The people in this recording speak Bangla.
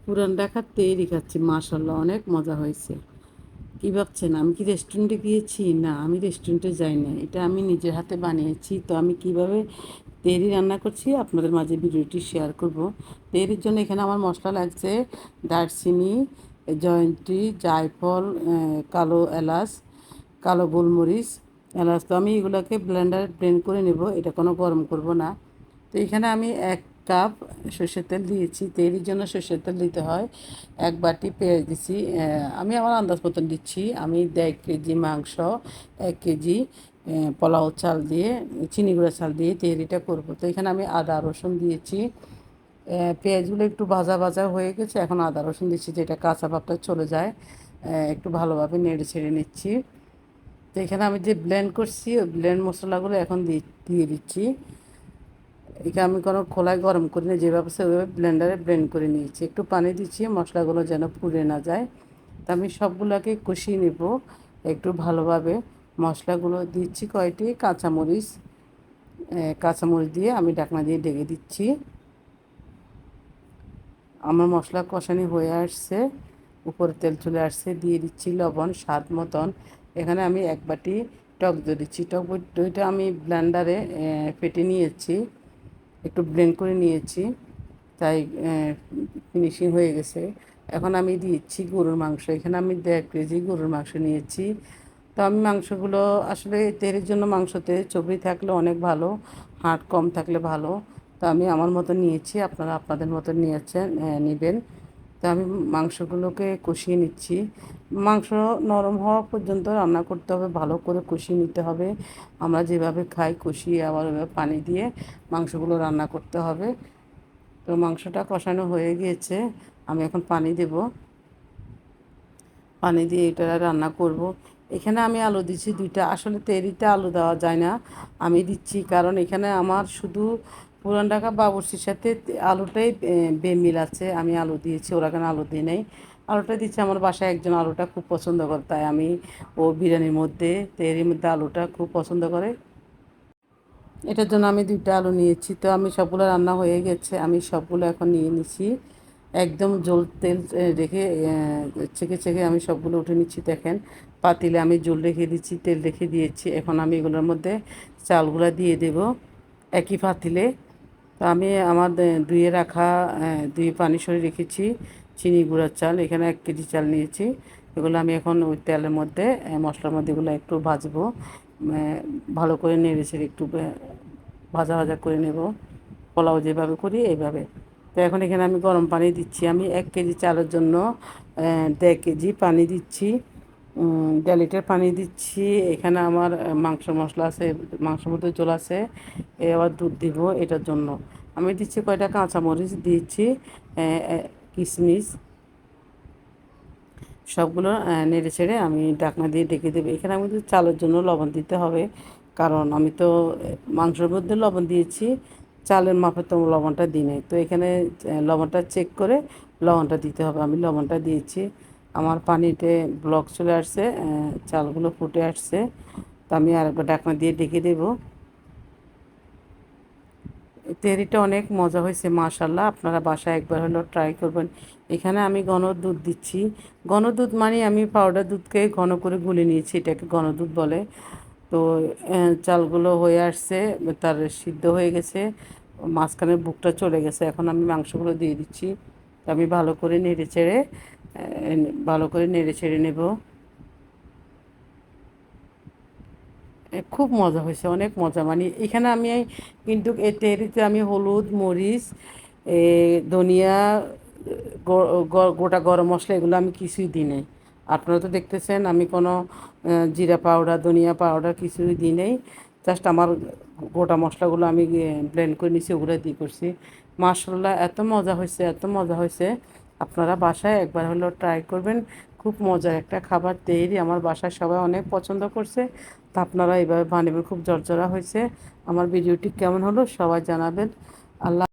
পুরান ঢাকার তেহেরি খাচ্ছি, মাশাল্লাহ অনেক মজা হয়েছে। কী ভাবছেন আমি কি রেস্টুরেন্টে গিয়েছি? না, আমি রেস্টুরেন্টে যাই না, এটা আমি নিজের হাতে বানিয়েছি। তো আমি কিভাবে তেহেরি রান্না করছি আপনাদের মাঝে ভিডিওটি শেয়ার করব। তেহেরির জন্য এখানে আমার মশলা লাগছে দারচিনি, জয়ন্ত্রী, জায়ফল, কালো এলাচ, কালো গোলমরিচ, এলাচ। তো আমি এগুলোকে ব্লেন্ডারে ব্লেন্ড করে নেব, এটা কোনো গরম করব না। তো এখানে আমি 1 কাপ সর্ষের তেল দিয়েছি। তেলের জন্য সর্ষের তেল দিতে হয়। 1 বাটি পেঁয়াজ দিচ্ছি। আমি আমার আন্দাজ মতন দিচ্ছি। আমি 1.5 কেজি মাংস, 1 কেজি পোলাও চাল দিয়ে, চিনি গুঁড়া চাল দিয়ে তেহরিটা করব। তো এখানে আমি আদা রসুন দিয়েছি। পেঁয়াজগুলো একটু ভাজা ভাজা হয়ে গেছে, এখন আদা রসুন দিচ্ছি, যেটা কাঁচা ভাবটা চলে যায়। একটু ভালোভাবে নেড়ে ছেড়ে নিচ্ছি। তো এখানে আমি যে ব্লেন্ড করছি ওই ব্লেন্ড মশলাগুলো এখন দিয়ে দিচ্ছি। এখানে আমি কোনো খোলায় গরম করি না, যেভাবে সেভাবে ব্লেন্ডারে ব্লেন্ড করে নিয়েছি। একটু পানি দিচ্ছি মশলাগুলো যেন পুড়ে না যায়। তা আমি সবগুলোকে কষিয়ে নেব একটু ভালোভাবে। মশলাগুলো দিচ্ছি কয়টি কাঁচামরিচ, কাঁচামরিচ দিয়ে আমি ঢাকনা দিয়ে ঢেকে দিচ্ছি। আমার মশলা কষানি হয়ে আসছে, উপরে তেল চলে আসছে। দিয়ে দিচ্ছি লবণ স্বাদ মতন। এখানে আমি 1 বাটি টক দই দিচ্ছি। টক দইটা আমি ব্লেন্ডারে ফেটে নিয়েছি, একটু ব্লেন্ড করে নিয়েছি, তাই ফিনিশিং হয়ে গেছে। এখন আমি দিচ্ছি গরুর মাংস। এখানে আমি 1.5 কেজি গরুর মাংস নিয়েছি। তো আমি মাংসগুলো আসলে তেলের জন্য মাংসতে চর্বি থাকলে অনেক ভালো, হাড় কম থাকলে ভালো। তো আমি আমার মতো নিয়েছি, আপনারা আপনাদের মতো নিয়েছেন, নেবেন। তো আমি মাংসগুলোকে কষিয়ে নিচ্ছি। মাংস নরম হওয়া পর্যন্ত রান্না করতে হবে, ভালো করে কষিয়ে নিতে হবে। আমরা যেভাবে খাই কষিয়ে আবার ওইভাবে পানি দিয়ে মাংসগুলো রান্না করতে হবে। তো মাংসটা কষানো হয়ে গিয়েছে, আমি এখন পানি দেব। পানি দিয়ে এটা রান্না করব। এখানে আমি আলু দিচ্ছি 2টা। আসলে তেহরিতে আলু দেওয়া যায় না, আমি দিচ্ছি কারণ এখানে আমার শুধু পুরান ঢাকা বাবুর্চির সাথে আলুটাই বেমিল আছে। আমি আলু দিয়েছি, ওরা কেন আলু দিয়ে নেই। আলুটা দিচ্ছি, আমার বাসায় একজন আলুটা খুব পছন্দ করে, তাই আমি ও বিরিয়ানির মধ্যে তেহরির মধ্যে আলুটা খুব পছন্দ করে। এটার জন্য আমি 2টা আলু নিয়েছি। তো আমি সবগুলো রান্না হয়ে গেছে, আমি সবগুলো এখন নিয়ে নিচ্ছি। একদম জল তেল রেখে ছেঁকে ছেঁকে আমি সবগুলো উঠে নিচ্ছি। দেখেন পাতিলে আমি জল রেখে দিচ্ছি, তেল রেখে দিয়েছি। এখন আমি এগুলোর মধ্যে চালগুলো দিয়ে দেব একই পাতিলে। তো আমি আমার ধুয়ে রাখা, ধুয়ে পানি সরে রেখেছি চিনি গুঁড়ার চাল। এখানে 1 কেজি চাল নিয়েছি। এগুলো আমি এখন ওই তেলের মধ্যে, মশলার মধ্যে এগুলো একটু ভাজবো। ভালো করে নেড়ে ছেড়ে একটু ভাজা ভাজা করে নেব, পোলাও যেভাবে করি এইভাবে। তো এখন এখানে আমি গরম পানি দিচ্ছি। আমি 1 কেজি চালের জন্য 1.5 কেজি পানি দিচ্ছি, 1.5 লিটার পানি দিচ্ছি। এখানে আমার মাংস মশলা আছে, মাংসের মধ্যে ঝোল আছে। আবার দুধ দিব এটার জন্য। আমি দিচ্ছি কয়টা কাঁচামরিচ দিচ্ছি, কিশমিশ, সবগুলো নেড়ে ছেড়ে আমি ঢাকনা দিয়ে ঢেকে দেবো। এখানে আমি চালের জন্য লবণ দিতে হবে, কারণ আমি তো মাংসের মধ্যে লবণ দিয়েছি, চালের মাপে তো লবণটা দিই নাই। তো এখানে লবণটা চেক করে লবণটা দিতে হবে। আমি লবণটা দিয়েছি। আমার পানিতে ব্লক চলে আসছে, চালগুলো ফুটে আসছে। তো আমি আরেকবার ঢাকনা দিয়ে ঢেকে দেবো। তেহরিটা অনেক মজা হয়েছে মাশাল্লাহ, আপনারা বাসায় একবার হলেও ট্রাই করবেন। এখানে আমি ঘন দুধ দিচ্ছি। ঘন দুধ মানে আমি পাউডার দুধকে ঘন করে গুলে নিয়েছি, এটাকে ঘন দুধ বলে। তো চালগুলো হয়ে আসছে, তার সিদ্ধ হয়ে গেছে, মাঝখানের বুকটা চলে গেছে। এখন আমি মাংসগুলো দিয়ে দিচ্ছি। আমি ভালো করে নেড়ে চেড়ে নেব। খুব মজা হয়েছে, অনেক মজা। মানে এখানে আমি কিন্তু এই তেহরিতে আমি হলুদ, মরিচ, এ ধনিয়া, গোটা গরম মশলা এগুলো আমি কিছুই দিই নাই। আপনারা তো দেখতেছেন আমি কোনো জিরা পাউডার, ধনিয়া পাউডার কিছুই দিই নাই। জাস্ট আমার গোটা মশলাগুলো আমি ব্লেন্ড করে নিছি, ওগুলো দিয়ে করছি। মাশাল্লাহ এত মজা হয়েছে, এত মজা হয়েছে। আপনারা বাসায় একবার হলেও ট্রাই করবেন। খুব মজার একটা খাবার তেহরি, আমার বাসায় সবাই অনেক পছন্দ করছে। তা আপনারা এইভাবে বানাবেন, খুব জরজরা হয়েছে। আমার ভিডিওটি কেমন হলো সবাই জানাবেন। আল্লাহ।